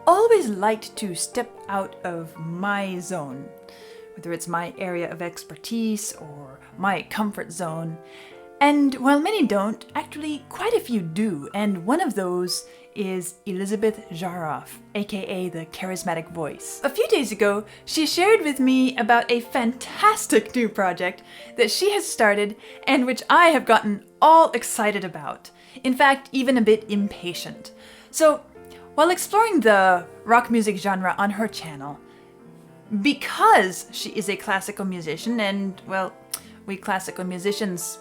always liked to step out of my zone, whether it's my area of expertise or my comfort zone. And while many don't, actually quite a few do, and one of those is Elizabeth Zharoff, aka the Charismatic Voice. A few days ago, she shared with me about a fantastic new project that she has started and which I have gotten all excited about. In fact, even a bit impatient. So, while exploring the rock music genre on her channel, because she is a classical musician and, well, we classical musicians,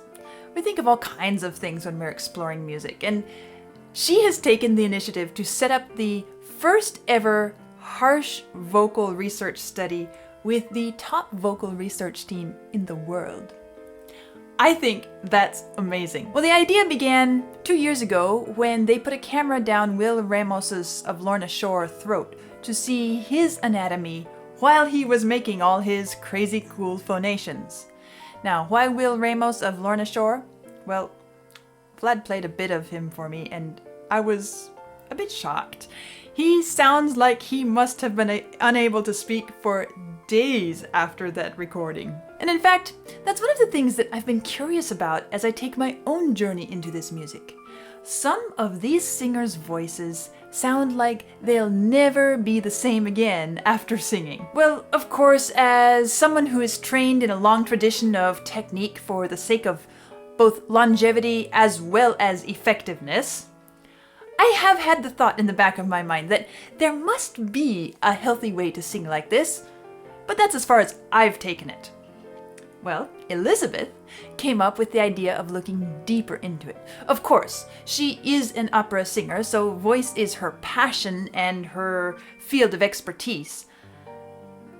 we think of all kinds of things when we're exploring music, and she has taken the initiative to set up the first ever harsh vocal research study with the top vocal research team in the world. I think that's amazing. Well, the idea began 2 years ago when they put a camera down Will Ramos's of Lorna Shore throat to see his anatomy while he was making all his crazy cool phonations. Now, why Will Ramos of Lorna Shore? Well, Vlad played a bit of him for me and I was a bit shocked. He sounds like he must have been unable to speak for days after that recording. And in fact, that's one of the things that I've been curious about as I take my own journey into this music. Some of these singers' voices sound like they'll never be the same again after singing. Well, of course, as someone who is trained in a long tradition of technique for the sake of both longevity as well as effectiveness, I have had the thought in the back of my mind that there must be a healthy way to sing like this, but that's as far as I've taken it. Well, Elizabeth came up with the idea of looking deeper into it. Of course, she is an opera singer, so voice is her passion and her field of expertise.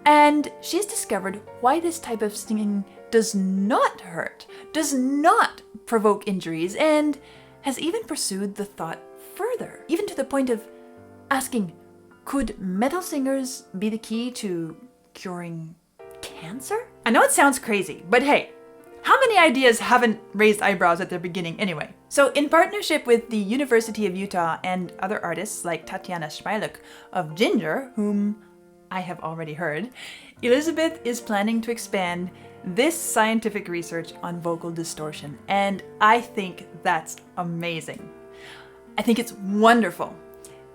And she's discovered why this type of singing does not hurt, does not provoke injuries, and has even pursued the thought further, even to the point of asking, could metal singers be the key to curing cancer? I know it sounds crazy, but hey, how many ideas haven't raised eyebrows at their beginning anyway? So in partnership with the University of Utah and other artists like Tatiana Shmyluk of Ginger, whom I have already heard, Elizabeth is planning to expand this scientific research on vocal distortion, and I think that's amazing. I think it's wonderful.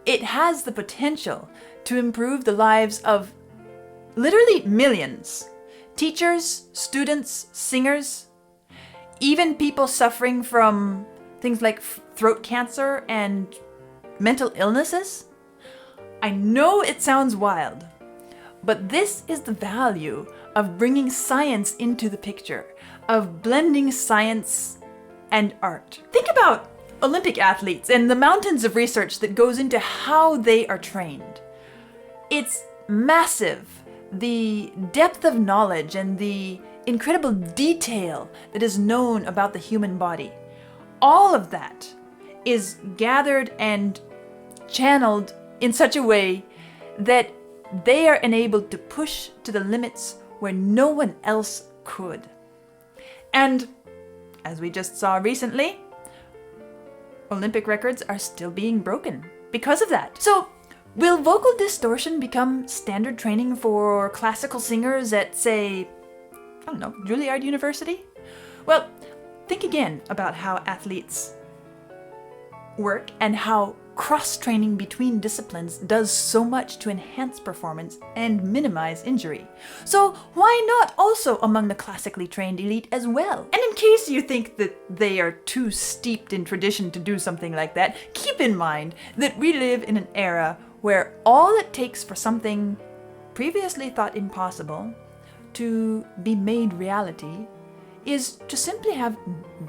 It has the potential to improve the lives of literally millions. Teachers, students, singers, even people suffering from things like throat cancer and mental illnesses. I know it sounds wild, but this is the value of bringing science into the picture, of blending science and art. Think about Olympic athletes and the mountains of research that goes into how they are trained. It's massive, the depth of knowledge and the incredible detail that is known about the human body. All of that is gathered and channeled in such a way that they are enabled to push to the limits where no one else could. And as we just saw recently, Olympic records are still being broken because of that. So, will vocal distortion become standard training for classical singers at, say, I don't know, Juilliard University? Well, think again about how athletes work and how cross-training between disciplines does so much to enhance performance and minimize injury. So why not also among the classically trained elite as well? And in case you think that they are too steeped in tradition to do something like that, keep in mind that we live in an era where all it takes for something previously thought impossible to be made reality is to simply have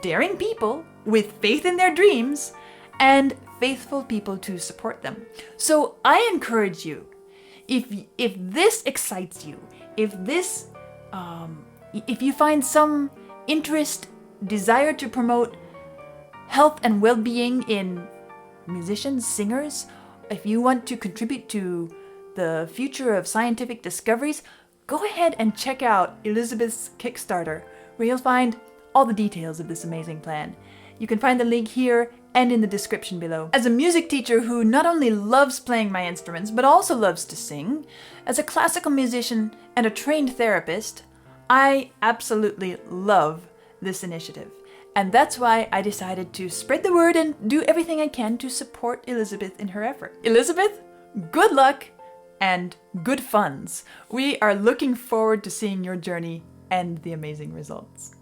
daring people with faith in their dreams and faithful people to support them. So I encourage you, if this excites you, if you find some interest, desire to promote health and well-being in musicians, singers, if you want to contribute to the future of scientific discoveries, go ahead and check out Elizabeth's Kickstarter, where you'll find all the details of this amazing plan. You can find the link here and in the description below. As a music teacher who not only loves playing my instruments, but also loves to sing, as a classical musician and a trained therapist, I absolutely love this initiative. And that's why I decided to spread the word and do everything I can to support Elizabeth in her effort. Elizabeth, good luck and good funds. We are looking forward to seeing your journey and the amazing results.